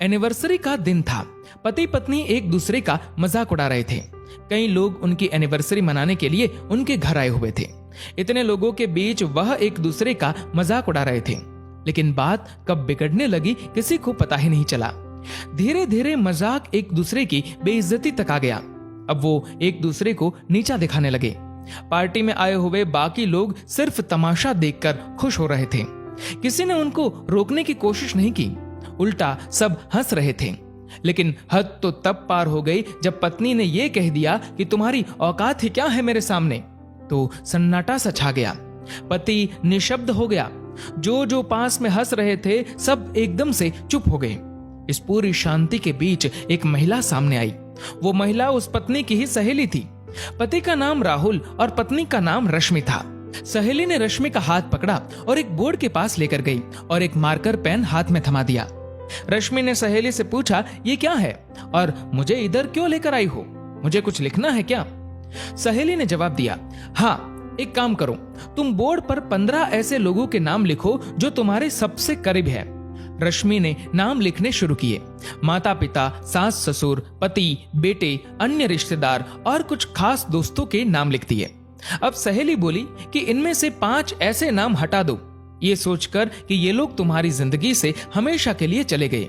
Anniversary का दिन था। पति पत्नी एक दूसरे का मजाक उड़ा रहे थे। कई लोग उनकी एनिवर्सरी मनाने के लिए उनके घर आए हुए थे। इतने लोगों के बीच वह एक दूसरे का मजाक उड़ा रहे थे, लेकिन बात कब बिगड़ने लगी किसी को पता ही नहीं चला। धीरे धीरे मजाक एक दूसरे की बेइज्जती तक आ गया। अब वो एक दूसरे को नीचा दिखाने लगे। पार्टी में आए हुए बाकी लोग सिर्फ तमाशा देखकर खुश हो रहे थे। किसी ने उनको रोकने की कोशिश नहीं की, उल्टा सब हंस रहे थे। लेकिन हद तो तब पार हो गई जब पत्नी ने यह कह दिया कि तुम्हारी औकात ही क्या है मेरे सामने। तो सन्नाटा सा छा गया। पति निशब्द हो गया। जो पास में हंस रहे थे सब एकदम से चुप हो गए। इस पूरी शांति के बीच एक महिला सामने आई। वो महिला उस पत्नी की ही सहेली थी। पति का नाम राहुल और पत्नी का नाम रश्मि था। सहेली ने रश्मि का हाथ पकड़ा और एक बोर्ड के पास लेकर गई और एक मार्कर पेन हाथ में थमा दिया। रश्मि ने सहेली से पूछा, ये क्या है और मुझे इधर क्यों लेकर आई हो? मुझे कुछ लिखना है क्या? सहेली ने जवाब दिया, हाँ, एक काम करो, तुम बोर्ड पर 15 ऐसे लोगों के नाम लिखो जो तुम्हारे सबसे करीब है। रश्मि ने नाम लिखने शुरू किए। माता पिता, सास ससुर, पति, बेटे, अन्य रिश्तेदार और कुछ खास दोस्तों के नाम लिख दिए। अब सहेली बोली कि इनमें से 5 ऐसे नाम हटा दो, ये सोचकर कि ये लोग तुम्हारी जिंदगी से हमेशा के लिए चले गए।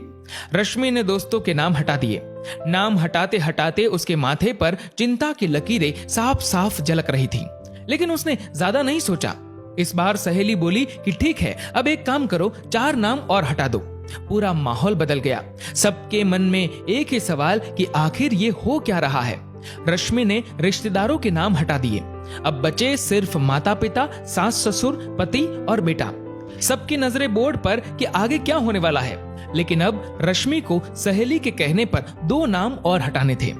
रश्मि ने दोस्तों के नाम हटा दिए। नाम हटाते हटाते उसके माथे पर चिंता की लकीरें साफ साफ झलक रही थी, लेकिन उसने ज्यादा नहीं सोचा। इस बार सहेली बोली कि ठीक है, अब एक काम करो, 4 नाम और हटा दो। पूरा माहौल बदल गया। सबके मन में एक ही सवाल कि आखिर ये हो क्या रहा है। रश्मि ने रिश्तेदारों के नाम हटा दिए। अब बचे सिर्फ माता पिता, सास ससुर, पति और बेटा। सबकी नजरें बोर्ड पर कि आगे क्या होने वाला है। लेकिन अब रश्मि को सहेली के कहने पर 2 नाम और हटाने थे।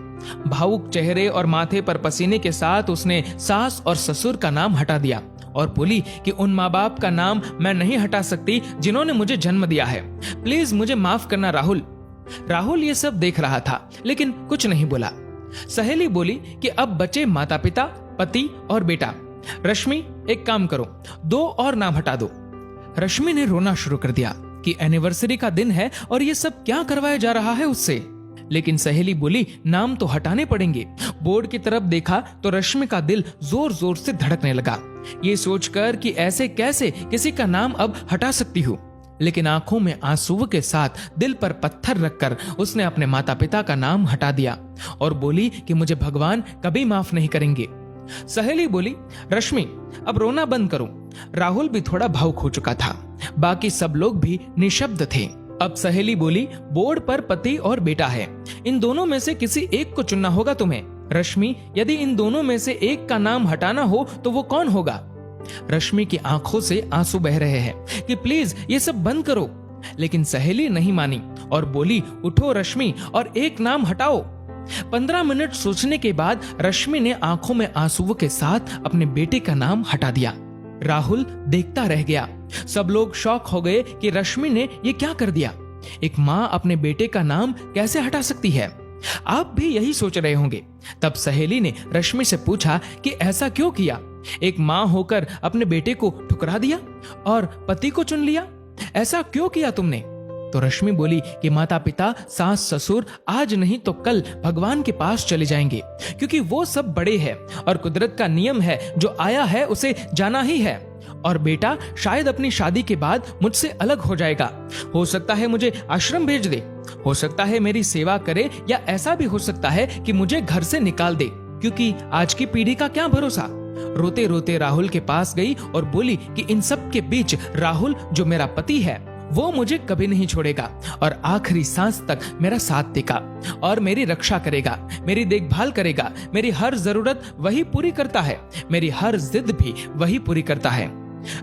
भावुक चेहरे और माथे पर पसीने के साथ उसने सास और ससुर का नाम हटा दिया और बोली कि उन माँ बाप का नाम मैं नहीं हटा सकती जिन्होंने मुझे जन्म दिया है। प्लीज मुझे माफ करना राहुल। राहुल ये सब देख रहा था, लेकिन कुछ नहीं बोला। सहेली बोली कि अब बचे माता पिता, पति और बेटा। रश्मि, एक काम करो, 2 और नाम हटा दो। रश्मि ने रोना शुरू कर दिया कि एनिवर्सरी का दिन है और ये सब क्या करवाया जा रहा है उससे। लेकिन सहेली बोली, नाम तो हटाने पड़ेंगे। बोर्ड की तरफ देखा तो रश्मि का दिल जोर जोर से धड़कने लगा, ये सोचकर कि ऐसे कैसे किसी का नाम अब हटा सकती हूँ। लेकिन आंखों में आंसुओं के साथ दिल पर पत्थर रखकर उसने अपने माता पिता का नाम हटा दिया और बोली कि मुझे भगवान कभी माफ नहीं करेंगे। सहेली बोली, रश्मि, अब रोना बंद करो। राहुल भी थोड़ा भावुक हो चुका था। बाकी सब लोग भी निशब्द थे। अब सहेली बोली, बोर्ड पर पति और बेटा है, इन दोनों में से किसी एक को चुनना होगा तुम्हें। रश्मि, यदि इन दोनों में से एक का नाम हटाना हो तो वो कौन होगा? रश्मि की आंखों से आंसू बह रहे हैं कि प्लीज ये सब बंद करो। लेकिन सहेली नहीं मानी और बोली, उठो रश्मि और एक नाम हटाओ। 15 मिनट सोचने के बाद रश्मि ने आंखों में आंसुओं के साथ अपने बेटे का नाम हटा दिया। राहुल देखता रह गया। सब लोग शॉक हो गए कि रश्मि ने ये क्या कर दिया। एक माँ अपने बेटे का नाम कैसे हटा सकती है? आप भी यही सोच रहे होंगे। तब सहेली ने रश्मि से पूछा कि ऐसा क्यों किया? एक माँ होकर अपने बेटे को ठुकरा दिया और पति को चुन लिया, ऐसा क्यों किया तुमने? तो रश्मि बोली कि माता पिता, सास ससुर आज नहीं तो कल भगवान के पास चले जाएंगे, क्योंकि वो सब बड़े हैं और कुदरत का नियम है, जो आया है उसे जाना ही है। और बेटा शायद अपनी शादी के बाद मुझसे अलग हो जाएगा। हो सकता है मुझे आश्रम भेज दे, हो सकता है मेरी सेवा करे, या ऐसा भी हो सकता है कि मुझे घर से निकाल दे, क्योंकि आज की पीढ़ी का क्या भरोसा। रोते रोते राहुल के पास गई और बोली कि इन सब के बीच राहुल जो मेरा पति है वो मुझे कभी नहीं छोड़ेगा और आखिरी सांस तक मेरा साथ देगा और मेरी रक्षा करेगा, मेरी देखभाल करेगा। मेरी हर जरूरत वही पूरी करता है, मेरी हर जिद भी वही पूरी करता है।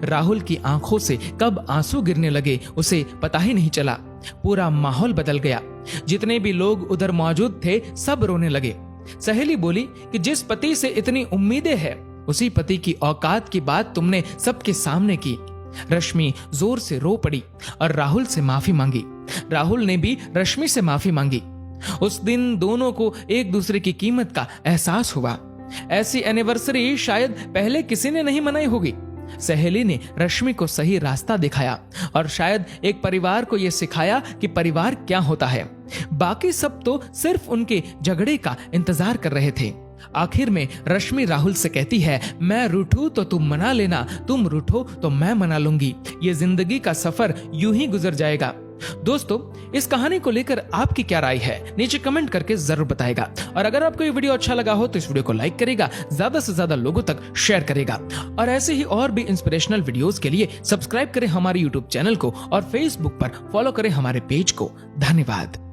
राहुल की आंखों से कब आंसू गिरने लगे उसे पता ही नहीं चला। पूरा माहौल बदल गया। जितने भी लोग उधर मौजूद थे सब रोने लगे। सहेली बोली कि जिस पति से इतनी उम्मीदें हैं उसी पति की औकात की बात तुमने सबके सामने की। रश्मि जोर से रो पड़ी और राहुल से माफी मांगी। राहुल ने भी रश्मि से माफी मांगी। उस दिन दोनों को एक दूसरे की कीमत का एहसास हुआ। ऐसी एनिवर्सरी शायद पहले किसी ने नहीं मनाई होगी। सहेली ने रश्मि को सही रास्ता दिखाया और शायद एक परिवार को यह सिखाया कि परिवार क्या होता है। बाकी सब तो सिर्फ उनके झगड़े का इंतजार कर रहे थे। आखिर में रश्मि राहुल से कहती है, मैं रूठूं तो तुम मना लेना, तुम रूठो तो मैं मना लूंगी। ये जिंदगी का सफर यूं ही गुजर जाएगा। दोस्तों, इस कहानी को लेकर आपकी क्या राय है, नीचे कमेंट करके जरूर बताएगा। और अगर आपको ये वीडियो अच्छा लगा हो तो इस वीडियो को लाइक करेगा, ज्यादा से ज्यादा लोगों तक शेयर करेगा। और ऐसे ही और भी इंस्पिरेशनल वीडियोस के लिए सब्सक्राइब करें हमारे यूट्यूब चैनल को और फेसबुक पर फॉलो करें हमारे पेज को। धन्यवाद।